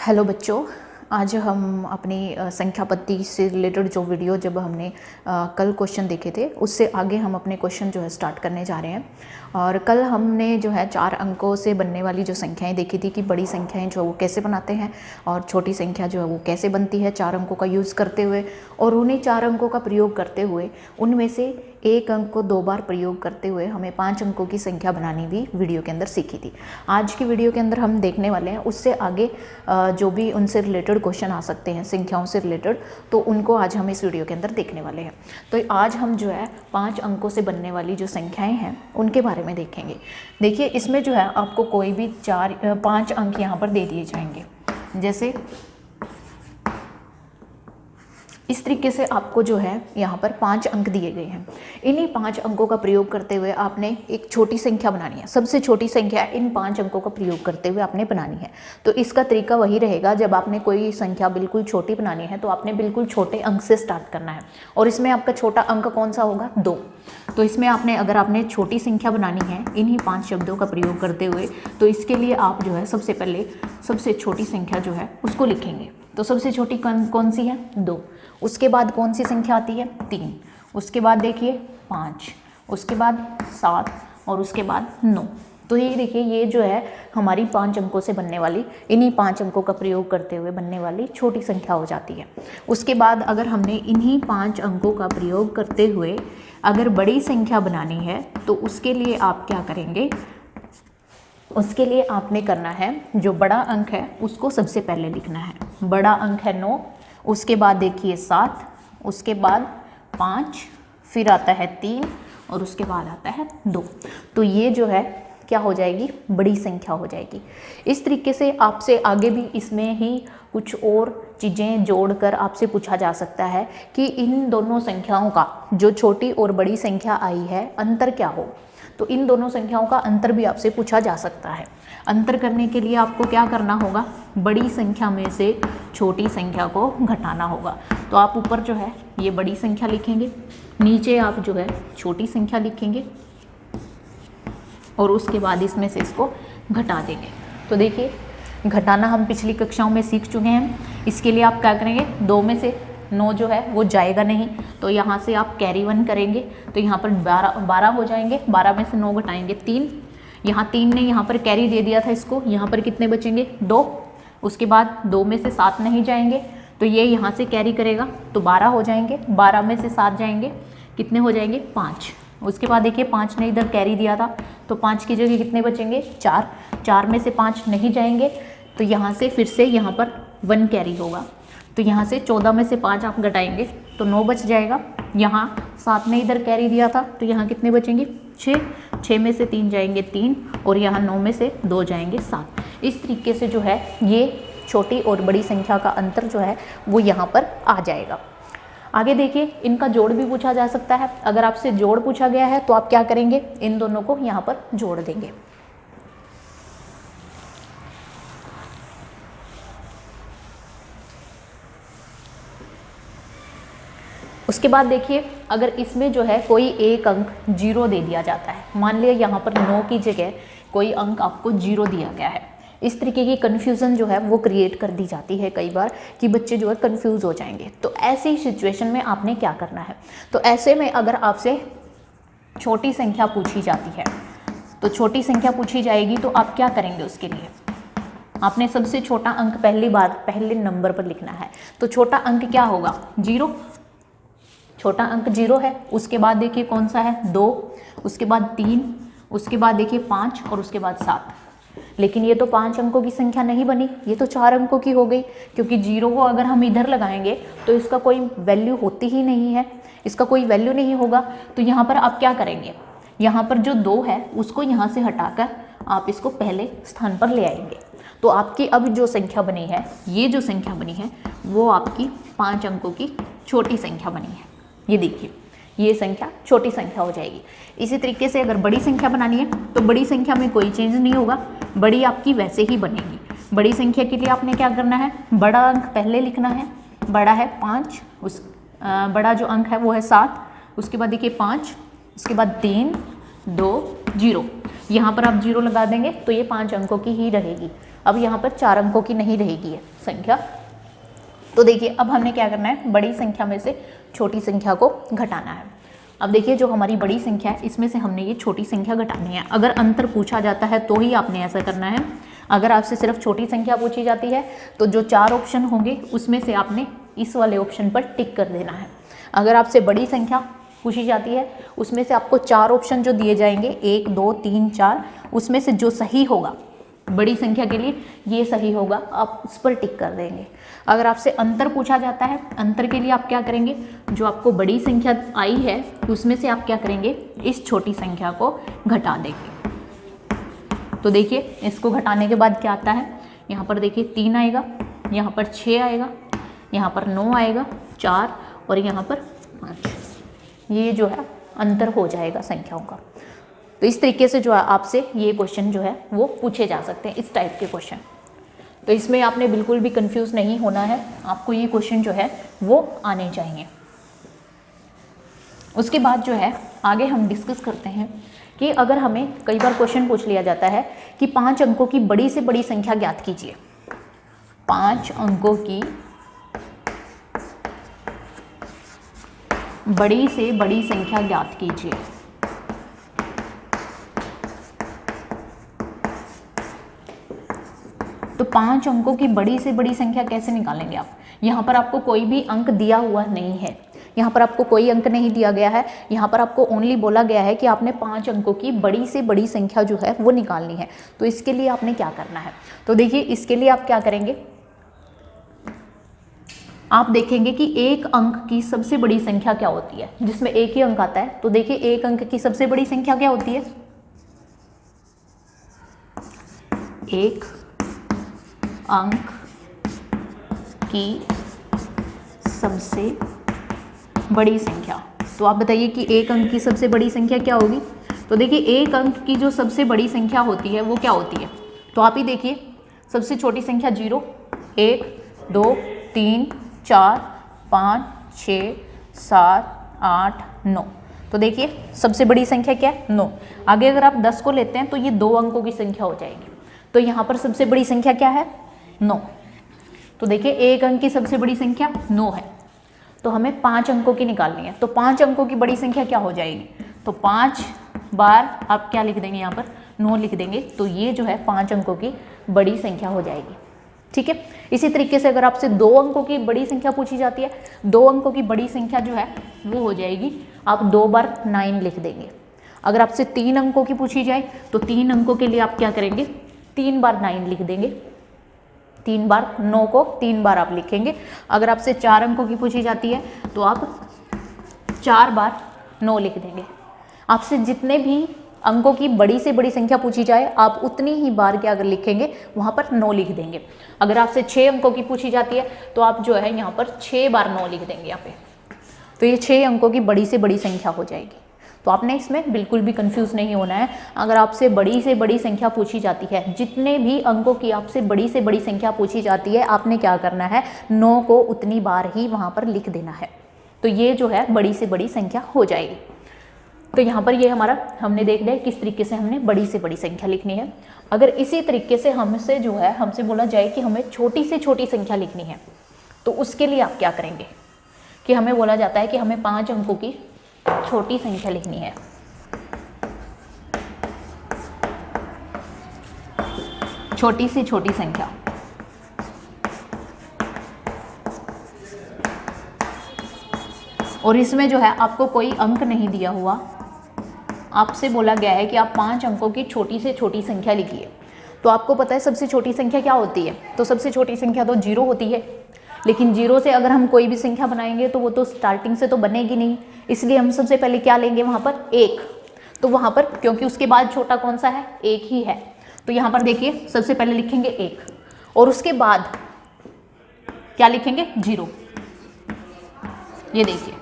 Hello बच्चों, आज हम अपनी संख्या पद्धति से रिलेटेड जो वीडियो जब हमने कल क्वेश्चन देखे थे उससे आगे हम अपने क्वेश्चन जो है स्टार्ट करने जा रहे हैं। और कल हमने जो है 4 अंकों से बनने वाली जो संख्याएं देखी थी कि बड़ी संख्याएं जो वो कैसे बनाते हैं और छोटी संख्या जो है वो कैसे बनती है 4 अंकों का यूज़ करते हुए, और उन्हीं 4 अंकों का प्रयोग करते हुए उनमें से एक अंक को 2 बार प्रयोग करते हुए हमें 5 अंकों की संख्या बनानी भी वीडियो के अंदर सीखी थी। आज की वीडियो के अंदर हम देखने वाले हैं उससे आगे जो भी उनसे रिलेटेड क्वेश्चन आ सकते हैं संख्याओं से रिलेटेड, तो उनको आज हम इस वीडियो के अंदर देखने वाले हैं। तो आज हम जो है 5 अंकों से बनने वाली जो संख्याएं हैं उनके बारे में देखेंगे। देखिए, इसमें जो है आपको कोई भी 5 अंक यहाँ पर दे दिए जाएंगे। जैसे इस तरीके से आपको जो है यहाँ पर 5 अंक दिए गए हैं। इन्हीं 5 अंकों का प्रयोग करते हुए आपने एक छोटी संख्या बनानी है। सबसे छोटी संख्या इन 5 अंकों का प्रयोग करते हुए आपने बनानी है। तो इसका तरीका वही रहेगा, जब आपने कोई संख्या बिल्कुल छोटी बनानी है तो आपने बिल्कुल छोटे अंक से स्टार्ट करना है। और इसमें आपका छोटा अंक कौन सा होगा? 2। तो इसमें अगर आपने छोटी संख्या बनानी है इन्हीं 5 शब्दों का प्रयोग करते हुए, तो इसके लिए आप जो है सबसे पहले सबसे छोटी संख्या जो है उसको लिखेंगे। तो सबसे छोटी कौन सी है? 2। उसके बाद कौन सी संख्या आती है? 3। उसके बाद देखिए 5, उसके बाद 7 और उसके बाद 9। तो ये देखिए, ये जो है हमारी 5 अंकों से बनने वाली, इन्हीं 5 अंकों का प्रयोग करते हुए बनने वाली छोटी संख्या हो जाती है। उसके बाद अगर हमने इन्हीं 5 अंकों का प्रयोग करते हुए अगर बड़ी संख्या बनानी है तो उसके लिए आप क्या करेंगे? उसके लिए आपने करना है, जो बड़ा अंक है उसको सबसे पहले लिखना है। बड़ा अंक है 9, उसके बाद देखिए 7, उसके बाद 5, फिर आता है 3 और उसके बाद आता है 2। तो ये जो है क्या हो जाएगी? बड़ी संख्या हो जाएगी। इस तरीके से आपसे आगे भी इसमें ही कुछ और चीज़ें जोड़कर आपसे पूछा जा सकता है कि इन दोनों संख्याओं का, जो छोटी और बड़ी संख्या आई है, अंतर क्या हो। तो इन दोनों संख्याओं का अंतर भी आपसे पूछा जा सकता है। अंतर करने के लिए आपको क्या करना होगा? बड़ी संख्या में से छोटी संख्या को घटाना होगा। तो आप ऊपर जो है ये बड़ी संख्या लिखेंगे, नीचे आप जो है छोटी संख्या लिखेंगे और उसके बाद इसमें से इसको घटा देंगे। तो देखिए, घटाना हम पिछली कक्षाओं में सीख चुके हैं। इसके लिए आप क्या करेंगे? 2 में से 9 जो है वो जाएगा नहीं, तो यहाँ से आप कैरी 1 करेंगे तो यहाँ पर 12 हो जाएंगे। 12 में से 9 घटाएंगे 3, यहाँ 3 ने यहाँ पर कैरी दे दिया था इसको, यहाँ पर कितने बचेंगे? 2। उसके बाद 2 में से 7 नहीं जाएंगे तो ये यहाँ से कैरी करेगा तो 12 हो जाएंगे। 12 में से 7 जाएंगे, कितने हो जाएंगे? 5। उसके बाद देखिए 5 ने इधर कैरी दिया था तो 5 की जगह कितने बचेंगे? 4। 4 में से 5 नहीं जाएंगे तो यहाँ से फिर से यहाँ पर 1 कैरी होगा। तो यहाँ से 14 में से 5 आप घटाएंगे तो 9 बच जाएगा। यहाँ 7 ने इधर कैरी दिया था तो यहाँ कितने बचेंगे? 6। 6 में से 3 जाएंगे 3 और यहाँ 9 में से 2 जाएंगे 7। इस तरीके से जो है ये छोटी और बड़ी संख्या का अंतर जो है वो यहाँ पर आ जाएगा। आगे देखिए, इनका जोड़ भी पूछा जा सकता है। अगर आपसे जोड़ पूछा गया है तो आप क्या करेंगे? इन दोनों को यहाँ पर जोड़ देंगे। उसके बाद देखिए, अगर इसमें जो है कोई एक अंक 0 दे दिया जाता है, मान लिया यहाँ पर 9 की जगह कोई अंक आपको 0 दिया गया है, इस तरीके की कन्फ्यूज़न जो है वो क्रिएट कर दी जाती है कई बार कि बच्चे जो है कन्फ्यूज़ हो जाएंगे। तो ऐसी सिचुएशन में आपने क्या करना है? तो ऐसे में अगर आपसे छोटी संख्या पूछी जाती है, तो छोटी संख्या पूछी जाएगी तो आप क्या करेंगे? उसके लिए आपने सबसे छोटा अंक पहले नंबर पर लिखना है। तो छोटा अंक क्या होगा? 0। छोटा अंक 0 है। उसके बाद देखिए कौन सा है? 2, उसके बाद 3, उसके बाद देखिए 5 और उसके बाद 7। लेकिन ये तो 5 अंकों की संख्या नहीं बनी, ये तो 4 अंकों की हो गई, क्योंकि 0 को अगर हम इधर लगाएंगे तो इसका कोई वैल्यू होती ही नहीं है, इसका कोई वैल्यू नहीं होगा। तो यहाँ पर आप क्या करेंगे? यहाँ पर जो 2 है उसको यहाँ से हटाकर आप इसको पहले स्थान पर ले आएंगे। तो आपकी अब जो संख्या बनी है, ये जो संख्या बनी है वो आपकी 5 अंकों की छोटी संख्या बनी है। ये देखिए, ये संख्या छोटी संख्या हो जाएगी। इसी तरीके से अगर बड़ी संख्या बनानी है तो बड़ी संख्या में कोई चेंज नहीं होगा, बड़ी आपकी वैसे ही बनेगी। बड़ी संख्या के लिए आपने क्या करना है? बड़ा अंक पहले लिखना है। बड़ा है 5, बड़ा जो अंक है वो है 7, उसके बाद देखिए 5, उसके बाद 3, 2, 0। यहाँ पर आप 0 लगा देंगे तो ये 5 अंकों की ही रहेगी। अब यहाँ पर 4 अंकों की नहीं रहेगी है संख्या। तो देखिए अब हमने क्या करना है, बड़ी संख्या में से छोटी संख्या को घटाना है। अब देखिए जो हमारी बड़ी संख्या है इसमें से हमने ये छोटी संख्या घटानी है। अगर अंतर पूछा जाता है तो ही आपने ऐसा करना है। अगर आपसे सिर्फ छोटी संख्या पूछी जाती है तो जो 4 ऑप्शन होंगे उसमें से आपने इस वाले ऑप्शन पर टिक कर देना है। अगर आपसे बड़ी संख्या पूछी जाती है उसमें से आपको 4 ऑप्शन जो दिए जाएंगे 1 2 3 4, उसमें से जो सही होगा बड़ी संख्या के लिए ये सही होगा, आप उस पर टिक कर देंगे। अगर आपसे अंतर पूछा जाता है, अंतर के लिए आप क्या करेंगे, जो आपको बड़ी संख्या आई है उसमें से आप क्या करेंगे, इस छोटी संख्या को घटा देंगे। तो देखिए इसको घटाने के बाद क्या आता है, यहाँ पर देखिए 3 आएगा, यहाँ पर 6 आएगा, यहाँ पर 9 आएगा, 4 और यहाँ पर 5। ये जो है अंतर हो जाएगा संख्याओं का। तो इस तरीके से जो है आपसे ये क्वेश्चन जो है वो पूछे जा सकते हैं, इस टाइप के क्वेश्चन। तो इसमें आपने बिल्कुल भी कंफ्यूज नहीं होना है, आपको ये क्वेश्चन जो है वो आने चाहिए। उसके बाद जो है आगे हम डिस्कस करते हैं कि अगर हमें कई बार क्वेश्चन पूछ लिया जाता है कि 5 अंकों की बड़ी से बड़ी संख्या ज्ञात कीजिए। 5 अंकों की बड़ी से बड़ी संख्या ज्ञात कीजिए। तो 5 अंकों की बड़ी से बड़ी संख्या कैसे निकालेंगे आप। यहाँ पर आपको कोई भी अंक दिया हुआ नहीं है, यहाँ पर आपको कोई अंक नहीं दिया गया है। यहाँ पर आपको ओनली बोला गया है कि आपने 5 अंकों की बड़ी से बड़ी संख्या जो है वो निकालनी है। तो इसके लिए आपने क्या करना है, तो देखिए इसके लिए आप क्या करेंगे, आप देखेंगे कि एक अंक की सबसे बड़ी संख्या क्या होती है, जिसमें एक ही अंक आता है। तो देखिए एक अंक की सबसे बड़ी संख्या क्या होती है, एक अंक की सबसे बड़ी संख्या। तो आप बताइए कि एक अंक की सबसे बड़ी संख्या क्या होगी। तो देखिए एक अंक की जो सबसे बड़ी संख्या होती है वो क्या होती है, तो आप ही देखिए सबसे छोटी संख्या 0, 1 2 3 4 5 6 7 8 9। तो देखिए सबसे बड़ी संख्या क्या है, 9। आगे अगर आप 10 को लेते हैं तो ये 2 अंकों की संख्या हो जाएगी। तो यहाँ पर सबसे बड़ी संख्या क्या है, 9। तो देखिए एक अंक की सबसे बड़ी संख्या 9 है, तो हमें 5 अंकों की निकालनी है। तो 5 अंकों की बड़ी संख्या क्या हो जाएगी, तो 5 बार आप क्या लिख देंगे, यहाँ पर 9 लिख देंगे। तो ये जो है 5 अंकों की बड़ी संख्या हो जाएगी। ठीक है, इसी तरीके से अगर आपसे 2 अंकों की बड़ी संख्या पूछी जाती है, 2 अंकों की बड़ी संख्या जो है वो हो जाएगी, आप 2 बार 9 लिख देंगे। अगर आपसे 3 अंकों की पूछी जाए तो 3 अंकों के लिए आप क्या करेंगे, 3 बार 9 लिख देंगे। 3 बार 9 को 3 बार आप लिखेंगे। अगर आपसे 4 अंकों की पूछी जाती है तो आप 4 बार 9 लिख देंगे। आपसे जितने भी अंकों की बड़ी से बड़ी संख्या पूछी जाए आप उतनी ही बार क्या अगर लिखेंगे वहाँ पर 9 लिख देंगे। अगर आपसे 6 अंकों की पूछी जाती है तो आप जो है यहाँ पर 6 बार 9 लिख देंगे यहाँ पे। तो ये 6 अंकों की बड़ी से बड़ी संख्या हो जाएगी। तो आपने इसमें बिल्कुल भी कंफ्यूज नहीं होना है। अगर आपसे बड़ी से बड़ी संख्या पूछी जाती है, जितने भी अंकों की आपसे बड़ी से बड़ी संख्या पूछी जाती है, आपने क्या करना है, 9 को उतनी बार ही वहाँ पर लिख देना है। तो ये जो है बड़ी से बड़ी संख्या हो जाएगी। तो यहाँ पर ये हमारा हमने देख लिया किस तरीके से हमने बड़ी से बड़ी संख्या लिखनी है। अगर इसी तरीके से हमसे जो है हमसे बोला जाए कि हमें छोटी से छोटी संख्या लिखनी है, तो उसके लिए आप क्या करेंगे, कि हमें बोला जाता है कि हमें 5 अंकों की छोटी संख्या लिखनी है। छोटी से छोटी संख्या, और इसमें जो है आपको कोई अंक नहीं दिया हुआ, आपसे बोला गया है कि आप 5 अंकों की छोटी से छोटी संख्या लिखिए। तो आपको पता है सबसे छोटी संख्या क्या होती है, तो सबसे छोटी संख्या तो 0 होती है। लेकिन 0 से अगर हम कोई भी संख्या बनाएंगे तो वो तो स्टार्टिंग से तो बनेगी नहीं, इसलिए हम सबसे पहले क्या लेंगे वहाँ पर 1। तो वहाँ पर क्योंकि उसके बाद छोटा कौन सा है, 1 ही है। तो यहाँ पर देखिए सबसे पहले लिखेंगे 1 और उसके बाद क्या लिखेंगे, 0। ये देखिए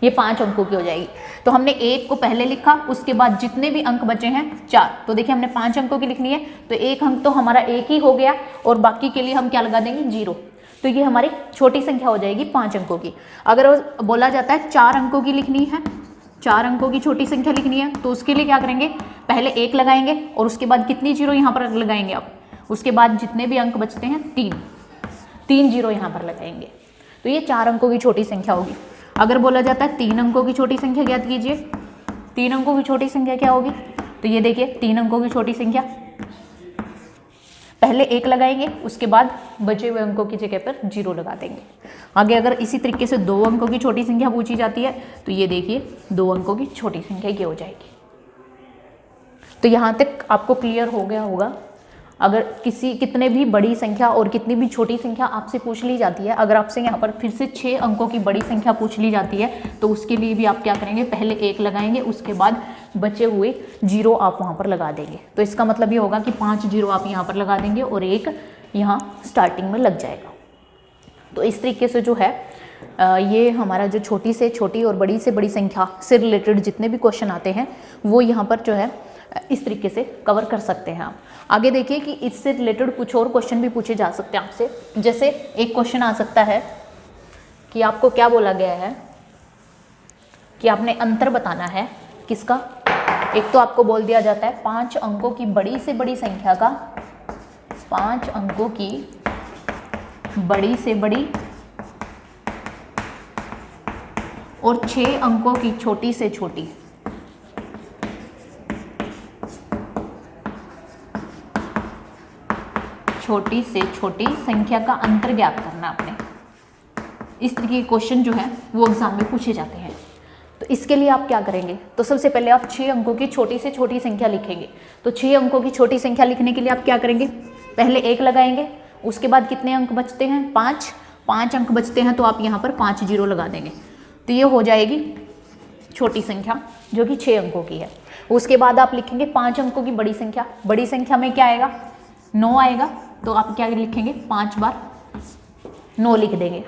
ये 5 अंकों की हो जाएगी। तो हमने 1 को पहले लिखा, उसके बाद जितने भी अंक बचे हैं 4। तो देखिए हमने 5 अंकों की लिखनी है, तो 1 अंक तो हमारा 1 ही हो गया और बाकी के लिए हम क्या लगा देंगे, 0। तो ये हमारी छोटी संख्या हो जाएगी 5 अंकों की। अगर बोला जाता है 4 अंकों की लिखनी है, 4 अंकों की छोटी संख्या लिखनी है, तो उसके लिए क्या करेंगे, पहले 1 लगाएंगे और उसके बाद कितनी 0 यहाँ पर लगाएंगे आप, उसके बाद जितने भी अंक बचते हैं 3 जीरो यहाँ पर लगाएंगे, तो ये 4 अंकों की छोटी संख्या होगी। अगर बोला जाता है 3 अंकों की छोटी संख्या ज्ञात कीजिए, 3 अंकों की छोटी संख्या क्या होगी, तो ये देखिए 3 अंकों की छोटी संख्या, पहले 1 लगाएंगे, उसके बाद बचे हुए अंकों की जगह पर 0 लगा देंगे। आगे अगर इसी तरीके से 2 अंकों की छोटी संख्या पूछी जाती है तो ये देखिए 2 अंकों की छोटी संख्या ये हो जाएगी। तो यहाँ तक आपको क्लियर हो गया होगा। अगर कितने भी बड़ी संख्या और कितनी भी छोटी संख्या आपसे पूछ ली जाती है, अगर आपसे यहाँ पर फिर से 6 अंकों की बड़ी संख्या पूछ ली जाती है तो उसके लिए भी आप क्या करेंगे, पहले 1 लगाएंगे, उसके बाद बचे हुए 0 आप वहाँ पर लगा देंगे। तो इसका मतलब ये होगा कि 5 0 आप यहाँ पर लगा देंगे और 1 यहाँ स्टार्टिंग में लग जाएगा। तो इस तरीके से जो है ये हमारा जो छोटी से छोटी और बड़ी से बड़ी संख्या से रिलेटेड जितने भी क्वेश्चन आते हैं वो यहाँ पर जो है इस तरीके से कवर कर सकते हैं आप। आगे देखिए कि इससे रिलेटेड कुछ और क्वेश्चन भी पूछे जा सकते हैं आपसे। जैसे एक क्वेश्चन आ सकता है कि आपको क्या बोला गया है कि आपने अंतर बताना है किसका। एक तो आपको बोल दिया जाता है 5 अंकों की बड़ी से बड़ी संख्या का, 5 अंकों की बड़ी से बड़ी और 6 अंकों की छोटी से छोटी, छोटी से छोटी संख्या का अंतर ज्ञात करना आपने। इस तरीके के क्वेश्चन जो है वो एग्जाम में पूछे जाते हैं। तो इसके लिए आप क्या करेंगे, तो सबसे पहले आप 6 अंकों की छोटी से छोटी संख्या लिखेंगे। तो 6 अंकों की छोटी संख्या लिखने के लिए आप क्या करेंगे, पहले 1 लगाएंगे, उसके बाद कितने अंक बचते हैं, 5 अंक बचते हैं, तो आप यहाँ पर 5 0 लगा देंगे। तो ये हो जाएगी छोटी संख्या जो कि 6 अंकों की है। उसके बाद आप लिखेंगे 5 अंकों की बड़ी संख्या। बड़ी संख्या में क्या आएगा, 9 आएगा, तो आप क्या लिखेंगे, 5 बार 9 लिख देंगे।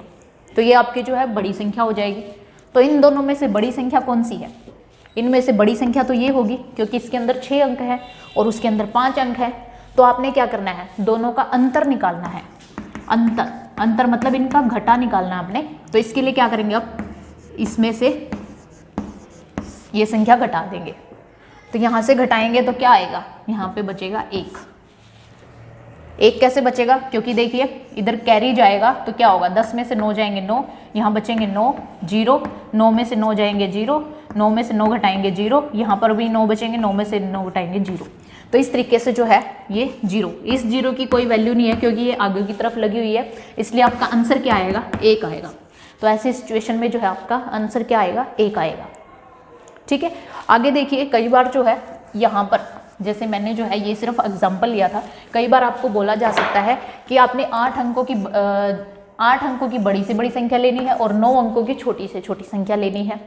तो ये आपकी जो है बड़ी संख्या हो जाएगी। तो इन दोनों में से बड़ी संख्या कौन सी है, इनमें से बड़ी संख्या तो ये होगी क्योंकि इसके अंदर 6 अंक है और उसके अंदर 5 अंक है। तो आपने क्या करना है, दोनों का अंतर निकालना है। अंतर मतलब इनका घटा निकालना आपने। तो इसके लिए क्या करेंगे, अब इसमें से ये संख्या घटा देंगे। तो यहाँ से घटाएंगे तो क्या आएगा, यहाँ पे बचेगा 1 कैसे बचेगा, क्योंकि देखिए इधर कैरी जाएगा तो क्या होगा, 10 में से 9 जाएंगे 9, यहाँ बचेंगे 9 0, 9 में से 9 जाएंगे 0, 9 में से 9 घटाएंगे 0, यहाँ पर भी 9 बचेंगे, 9 में से 9 घटाएंगे 0। तो इस तरीके से जो है ये 0, इस 0 की कोई वैल्यू नहीं है क्योंकि ये आगे की तरफ लगी हुई है, इसलिए आपका आंसर क्या आएगा, 1 आएगा। तो ऐसी सिचुएशन में जो है आपका आंसर क्या आएगा, 1 आएगा। ठीक है, आगे देखिए कई बार जो है यहाँ पर, जैसे मैंने जो है ये सिर्फ एग्जाम्पल लिया था, कई बार आपको बोला जा सकता है कि आपने 8 अंकों की बड़ी से बड़ी संख्या लेनी है और 9 अंकों की छोटी से छोटी संख्या लेनी है।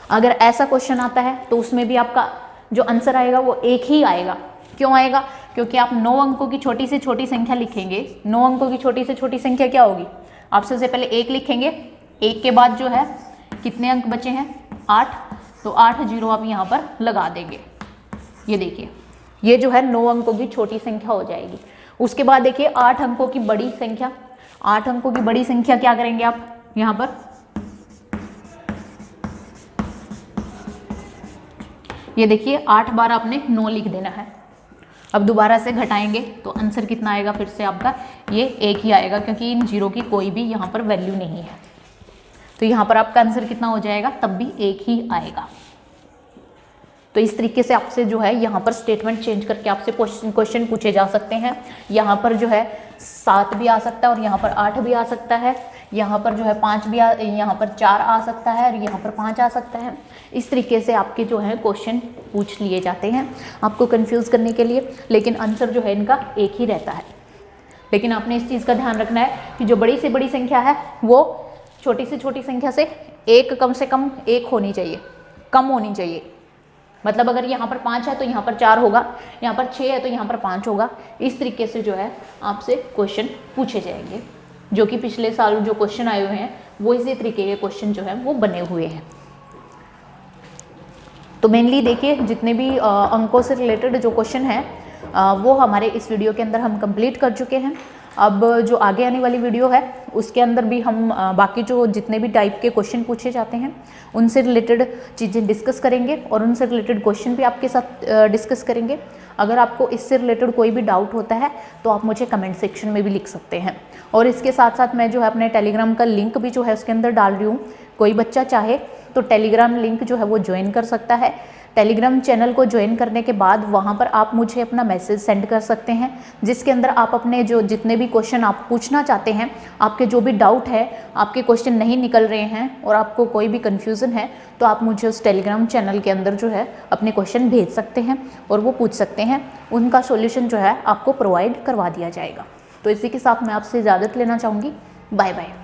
अगर ऐसा क्वेश्चन आता है तो उसमें भी आपका जो आंसर आएगा वो 1 ही आएगा। क्यों आएगा, क्योंकि आप 9 अंकों की छोटी से छोटी संख्या लिखेंगे। 9 अंकों की छोटी से छोटी संख्या क्या होगी, आप सबसे पहले 1 लिखेंगे, 1 के बाद जो है कितने अंक बचे हैं, 8, तो 8 0 आप यहाँ पर लगा देंगे। ये देखिए ये जो है 9 अंकों की छोटी संख्या हो जाएगी। उसके बाद देखिए 8 अंकों की बड़ी संख्या, 8 अंकों की बड़ी संख्या क्या करेंगे आप, यहाँ पर ये देखिए 8 बार आपने 9 लिख देना है। अब दोबारा से घटाएंगे तो आंसर कितना आएगा, फिर से आपका ये 1 ही आएगा क्योंकि इन 0 की कोई भी यहाँ पर वैल्यू नहीं है। तो यहाँ पर आपका आंसर कितना हो जाएगा, तब भी 1 ही आएगा। तो इस तरीके से आपसे जो है यहाँ पर स्टेटमेंट चेंज करके आपसे क्वेश्चन पूछे जा सकते हैं। यहाँ पर जो है 7 भी आ सकता है और यहाँ पर 8 भी आ सकता है, यहाँ पर जो है 5 भी यहाँ पर 4 आ सकता है और यहाँ पर 5 आ सकता है। इस तरीके से आपके जो है क्वेश्चन पूछ लिए जाते हैं आपको कंफ्यूज करने के लिए, लेकिन आंसर जो है इनका 1 ही रहता है। लेकिन आपने इस चीज़ का ध्यान रखना है कि जो बड़ी से बड़ी संख्या है वो छोटी से छोटी संख्या से कम 1 होनी चाहिए, कम होनी चाहिए। मतलब अगर यहाँ पर 5 है तो यहाँ पर 4 होगा, यहाँ पर 6 है तो यहाँ पर 5 होगा। इस तरीके से जो है आपसे क्वेश्चन पूछे जाएंगे, जो कि पिछले साल जो क्वेश्चन आए हुए हैं वो इसी तरीके के क्वेश्चन जो है वो बने हुए हैं। तो मेनली देखिए जितने भी अंकों से रिलेटेड जो क्वेश्चन हैं वो हमारे इस वीडियो के अंदर हम कंप्लीट कर चुके हैं। अब जो आगे आने वाली वीडियो है उसके अंदर भी हम बाकी जो जितने भी टाइप के क्वेश्चन पूछे जाते हैं उनसे रिलेटेड चीज़ें डिस्कस करेंगे और उनसे रिलेटेड क्वेश्चन भी आपके साथ डिस्कस करेंगे। अगर आपको इससे रिलेटेड कोई भी डाउट होता है तो आप मुझे कमेंट सेक्शन में भी लिख सकते हैं। और इसके साथ साथ मैं जो है अपने टेलीग्राम का लिंक भी जो है उसके अंदर डाल रही हूँ। कोई बच्चा चाहे तो टेलीग्राम लिंक जो है वो ज्वाइन कर सकता है। टेलीग्राम चैनल को ज्वाइन करने के बाद वहाँ पर आप मुझे अपना मैसेज सेंड कर सकते हैं, जिसके अंदर आप अपने जो जितने भी क्वेश्चन आप पूछना चाहते हैं, आपके जो भी डाउट है, आपके क्वेश्चन नहीं निकल रहे हैं और आपको कोई भी कन्फ्यूज़न है, तो आप मुझे उस टेलीग्राम चैनल के अंदर जो है अपने क्वेश्चन भेज सकते हैं और वो पूछ सकते हैं। उनका सॉल्यूशन जो है आपको प्रोवाइड करवा दिया जाएगा। तो इसी के साथ मैं आपसे इजाज़त लेना चाहूँगी। Bye bye.